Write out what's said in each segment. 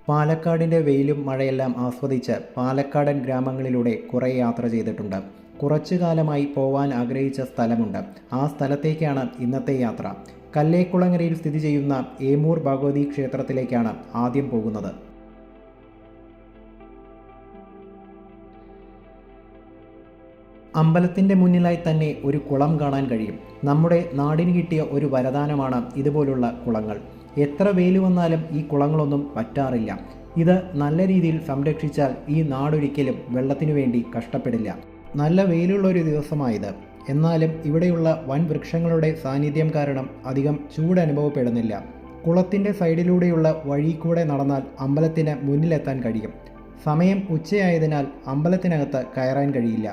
പാലക്കാടിൻ്റെ വെയിലും മഴയെല്ലാം ആസ്വദിച്ച് പാലക്കാടൻ ഗ്രാമങ്ങളിലൂടെ കുറേ യാത്ര ചെയ്തിട്ടുണ്ട്. കുറച്ചു കാലമായി പോവാൻ ആഗ്രഹിച്ച സ്ഥലമുണ്ട്. ആ സ്ഥലത്തേക്കാണ് ഇന്നത്തെ യാത്ര. കല്ലേക്കുളങ്ങരയിൽ സ്ഥിതി ചെയ്യുന്ന ഏമൂർ ഭഗവതി ക്ഷേത്രത്തിലേക്കാണ് ആദ്യം പോകുന്നത്. അമ്പലത്തിൻ്റെ മുന്നിലായി തന്നെ ഒരു കുളം കാണാൻ കഴിയും. നമ്മുടെ നാടിന് കിട്ടിയ ഒരു വരദാനമാണ് ഇതുപോലുള്ള കുളങ്ങൾ. എത്ര വെയിൽ വന്നാലും ഈ കുളങ്ങളൊന്നും വറ്റാറില്ല. ഇത് നല്ല രീതിയിൽ സംരക്ഷിച്ചാൽ ഈ നാടൊരിക്കലും വെള്ളത്തിനു വേണ്ടി കഷ്ടപ്പെടില്ല. നല്ല വെയിലുള്ള ഒരു ദിവസമായത്. എന്നാലും ഇവിടെയുള്ള വൻ വൃക്ഷങ്ങളുടെ സാന്നിധ്യം കാരണം അധികം ചൂട് അനുഭവപ്പെടുന്നില്ല. കുളത്തിൻ്റെ സൈഡിലൂടെയുള്ള വഴി കൂടെ നടന്നാൽ അമ്പലത്തിന് മുന്നിലെത്താൻ കഴിയും. സമയം ഉച്ചയായതിനാൽ അമ്പലത്തിനകത്ത് കയറാൻ കഴിയില്ല.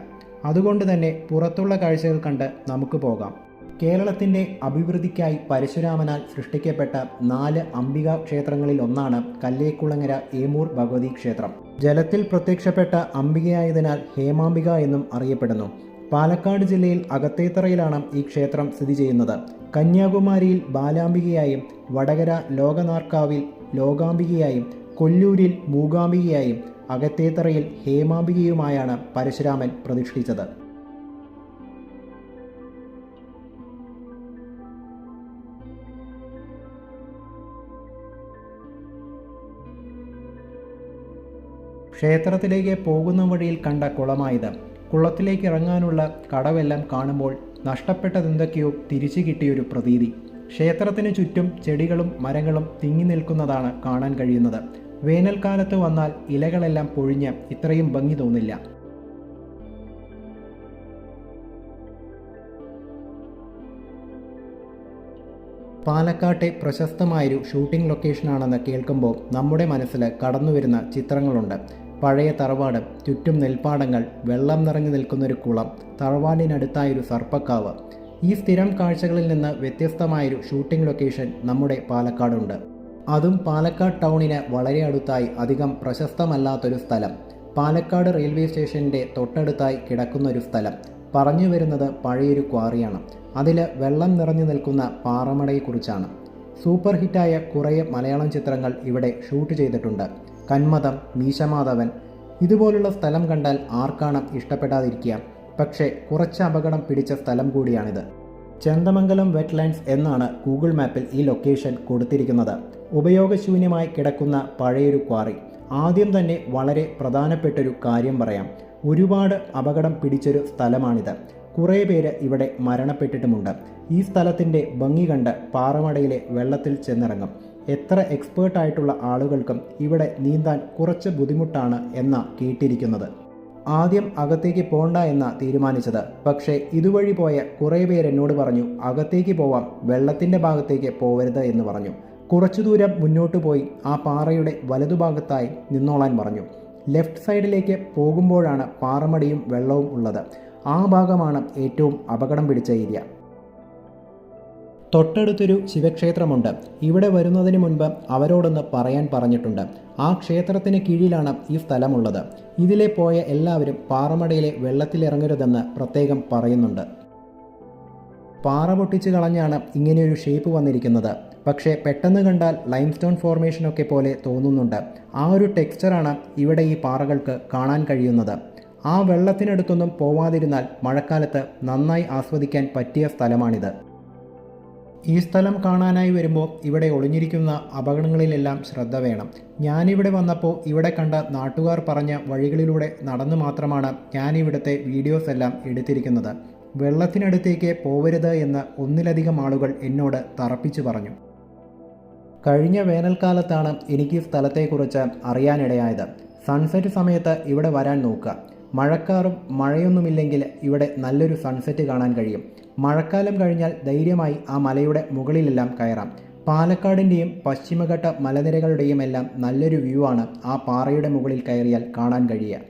അതുകൊണ്ട് തന്നെ പുറത്തുള്ള കാഴ്ചകൾ കണ്ട് നമുക്ക് പോകാം. കേരളത്തിൻ്റെ അഭിവൃദ്ധിക്കായി പരശുരാമനാൽ സൃഷ്ടിക്കപ്പെട്ട 4 അംബികാ ക്ഷേത്രങ്ങളിൽ ഒന്നാണ് കല്ലേക്കുളങ്ങര ഏമൂർ ഭഗവതി ക്ഷേത്രം. ജലത്തിൽ പ്രത്യക്ഷപ്പെട്ട അംബികയായതിനാൽ ഹേമാംബിക എന്നും അറിയപ്പെടുന്നു. പാലക്കാട് ജില്ലയിൽ അകത്തേത്തറയിലാണ് ഈ ക്ഷേത്രം സ്ഥിതി ചെയ്യുന്നത്. കന്യാകുമാരിയിൽ ബാലാംബികയായും വടകര ലോകനാർക്കാവിൽ ലോകാംബികയായും കൊല്ലൂരിൽ മൂകാംബികയായും അകത്തേത്തറയിൽ ഹേമാംബികയുമായാണ് പരശുരാമൻ പ്രതിഷ്ഠിച്ചത്. ക്ഷേത്രത്തിലേക്ക് പോകുന്ന വഴിയിൽ കണ്ട കുളമായത്. കുളത്തിലേക്ക് ഇറങ്ങാനുള്ള കടവെല്ലാം കാണുമ്പോൾ നഷ്ടപ്പെട്ടതെന്തൊക്കെയോ തിരിച്ചു കിട്ടിയൊരു പ്രതീതി. ക്ഷേത്രത്തിന് ചുറ്റും ചെടികളും മരങ്ങളും തിങ്ങി നിൽക്കുന്നതാണ് കാണാൻ കഴിയുന്നത്. വേനൽക്കാലത്ത് വന്നാൽ ഇലകളെല്ലാം പൊഴിഞ്ഞ് ഇത്രയും ഭംഗി തോന്നില്ല. പാലക്കാട്ടെ പ്രശസ്തമായൊരു ഷൂട്ടിംഗ് ലൊക്കേഷനാണെന്ന് കേൾക്കുമ്പോൾ നമ്മുടെ മനസ്സിൽ കടന്നുവരുന്ന ചിത്രങ്ങളുണ്ട്. പഴയ തറവാട്, ചുറ്റും നെൽപ്പാടങ്ങൾ, വെള്ളം നിറഞ്ഞു നിൽക്കുന്നൊരു കുളം, തറവാടിനടുത്തായൊരു സർപ്പക്കാവ്. ഈ സ്ഥിരം കാഴ്ചകളിൽ നിന്ന് വ്യത്യസ്തമായൊരു ഷൂട്ടിംഗ് ലൊക്കേഷൻ നമ്മുടെ പാലക്കാടുണ്ട്. അതും പാലക്കാട് ടൗണിന് വളരെ അടുത്തായി അധികം പ്രശസ്തമല്ലാത്തൊരു സ്ഥലം. പാലക്കാട് റെയിൽവേ സ്റ്റേഷൻ്റെ തൊട്ടടുത്തായി കിടക്കുന്നൊരു സ്ഥലം. പറഞ്ഞു വരുന്നത് പഴയൊരു ക്വാറിയാണ്. അതിൽ വെള്ളം നിറഞ്ഞു നിൽക്കുന്ന പാറമടയെക്കുറിച്ചാണ്. സൂപ്പർ ഹിറ്റായ കുറേ മലയാളം ചിത്രങ്ങൾ ഇവിടെ ഷൂട്ട് ചെയ്തിട്ടുണ്ട്. കന്മദം, മീശമാധവൻ, ഇതുപോലുള്ള സ്ഥലം കണ്ടാൽ ആർക്കാണ് ഇഷ്ടപ്പെടാതിരിക്കുക. പക്ഷേ കുറച്ച് അപകടം പിടിച്ച സ്ഥലം കൂടിയാണിത്. ചന്ദമംഗലം വെറ്റ്ലാൻഡ്സ് എന്നാണ് ഗൂഗിൾ മാപ്പിൽ ഈ ലൊക്കേഷൻ കൊടുത്തിരിക്കുന്നത്. ഉപയോഗശൂന്യമായി കിടക്കുന്ന പഴയൊരു ക്വാറി. ആദ്യം തന്നെ വളരെ പ്രധാനപ്പെട്ടൊരു കാര്യം പറയാം. ഒരുപാട് അപകടം പിടിച്ചൊരു സ്ഥലമാണിത്. കുറേ പേര് ഇവിടെ മരണപ്പെട്ടിട്ടുമുണ്ട്. ഈ സ്ഥലത്തിൻ്റെ ഭംഗി കണ്ട് പാറമടയിലെ വെള്ളത്തിൽ ചെന്നിറങ്ങും. എത്ര എക്സ്പേർട്ടായിട്ടുള്ള ആളുകൾക്കും ഇവിടെ നീന്താൻ കുറച്ച് ബുദ്ധിമുട്ടാണ് എന്നാ കേട്ടിരിക്കുന്നത്. ആദ്യം അകത്തേക്ക് പോണ്ട എന്നാ തീരുമാനിച്ചത്. പക്ഷേ ഇതുവഴി പോയ കുറേ പേര് എന്നോട് പറഞ്ഞു, അകത്തേക്ക് പോവാം, വെള്ളത്തിൻ്റെ ഭാഗത്തേക്ക് പോവരുത് എന്ന് പറഞ്ഞു. കുറച്ചു ദൂരം മുന്നോട്ട് പോയി ആ പാറയുടെ വലതുഭാഗത്തായി നിന്നോളാൻ പറഞ്ഞു. ലെഫ്റ്റ് സൈഡിലേക്ക് പോകുമ്പോഴാണ് പാറമടിയും വെള്ളവും ഉള്ളത്. ആ ഭാഗമാണ് ഏറ്റവും അപകടം പിടിച്ച ഏരിയ. തൊട്ടടുത്തൊരു ശിവക്ഷേത്രമുണ്ട്. ഇവിടെ വരുന്നതിന് മുൻപ് അവരോടൊന്ന് പറയാൻ പറഞ്ഞിട്ടുണ്ട്. ആ ക്ഷേത്രത്തിന് കീഴിലാണ് ഈ സ്ഥലമുള്ളത്. ഇതിലെ പോയ എല്ലാവരും പാറമടയിലെ വെള്ളത്തിലിറങ്ങരുതെന്ന് പ്രത്യേകം പറയുന്നുണ്ട്. പാറ പൊട്ടിച്ച് കളഞ്ഞാണ് ഇങ്ങനെയൊരു ഷേപ്പ് വന്നിരിക്കുന്നത്. പക്ഷേ പെട്ടെന്ന് കണ്ടാൽ ലൈംസ്റ്റോൺ ഫോർമേഷനൊക്കെ പോലെ തോന്നുന്നുണ്ട്. ആ ഒരു ടെക്സ്ചറാണ് ഇവിടെ ഈ പാറകൾക്ക് കാണാൻ കഴിയുന്നത്. ആ വെള്ളത്തിനടുത്തൊന്നും പോവാതിരുന്നാൽ മഴക്കാലത്ത് നന്നായി ആസ്വദിക്കാൻ പറ്റിയ സ്ഥലമാണിത്. ഈ സ്ഥലം കാണാനായി വരുമ്പോൾ ഇവിടെ ഒളിഞ്ഞിരിക്കുന്ന അപകടങ്ങളിലെല്ലാം ശ്രദ്ധ വേണം. ഞാനിവിടെ വന്നപ്പോൾ ഇവിടെ കണ്ട നാട്ടുകാർ പറഞ്ഞ വഴികളിലൂടെ നടന്നു മാത്രമാണ് ഞാനിവിടുത്തെ വീഡിയോസ് എല്ലാം എടുത്തിരിക്കുന്നത്. വെള്ളത്തിനടുത്തേക്ക് പോവരുത് എന്ന് ഒന്നിലധികം ആളുകൾ എന്നോട് തറപ്പിച്ചു പറഞ്ഞു. കഴിഞ്ഞ വേനൽക്കാലത്താണ് എനിക്ക് ഈ സ്ഥലത്തെക്കുറിച്ച് അറിയാനിടയായത്. സൺസെറ്റ് സമയത്ത് ഇവിടെ വരാൻ നോക്കുക. മഴക്കാറും മഴയൊന്നുമില്ലെങ്കിൽ ഇവിടെ നല്ലൊരു സൺസെറ്റ് കാണാൻ കഴിയും. മഴക്കാലം കഴിഞ്ഞാൽ ധൈര്യമായി ആ മലയുടെ മുകളിലെല്ലാം കയറാം. പാലക്കാടിൻ്റെയും പശ്ചിമഘട്ട മലനിരകളുടെയും എല്ലാം നല്ലൊരു വ്യൂ ആണ് ആ പാറയുടെ മുകളിൽ കയറിയാൽ കാണാൻ കഴിയുക.